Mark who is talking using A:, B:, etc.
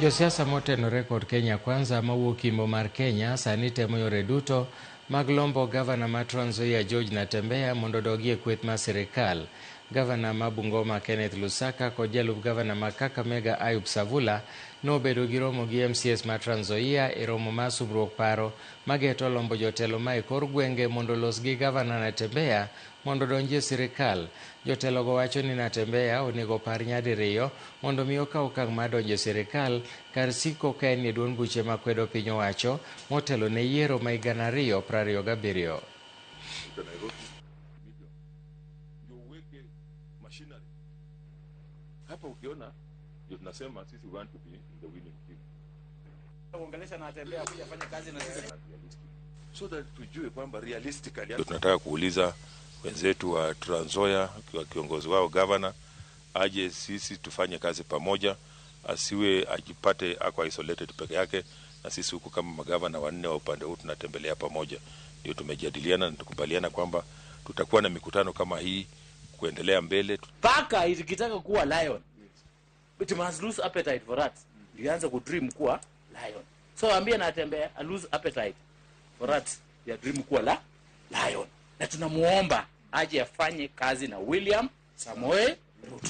A: Josiasa motenore kod Kenya Kwanza mawuok Imbo mar Kenya sani temo yore duto mag lombo gavana ma Trans Nzoia George Natembeya mondo odogie kweth mar sirikal. Gavana ma Bungoma Kenneth Lusaka kod jalup gavana ma Kakamega Ayub Savula nobedo gi romo gi MCS ma Trans Nzoia e romo mar subruok paro mageto lombo jotelo ma e kor gwenge mondo los gi gavana Natembeya mondo donjie sirikal. Jotelo go wacho ni Natembeya onego par nyadiriyo mondo mi okaw okang' mar donjo e sirikal kar siko ka en e duond buche makwedo piny owacho motelo ne yiero ma higa 2027.
B: Hapa ukiona ndio tunasema sisi want to be in the winning team.
C: Kuongelesha Natembeya kuja fanya kazi na sisi.
B: So that tujue kwamba realistically tunataka kuuliza wenzetu wa Trans Nzoia kwa kiongozi wao governor aje sisi tufanye kazi pamoja, asiwe ajipate ako isolated peke yake, na sisi huko kama magavana wanne wa upande huu tunatembelea pamoja. Ndio tumejadiliana na tukubaliana kwamba tutakuwa na mikutano kama hii kuendelea mbele.
C: Paka ikitaka kuwa lion, it must lose appetite for rats. Lianza ku dream kuwa lion. So ambia Natembeya a lose appetite for rats, ya dream kuwa lion. Na tunamuomba aje afanye kazi na William Samoei Ruto.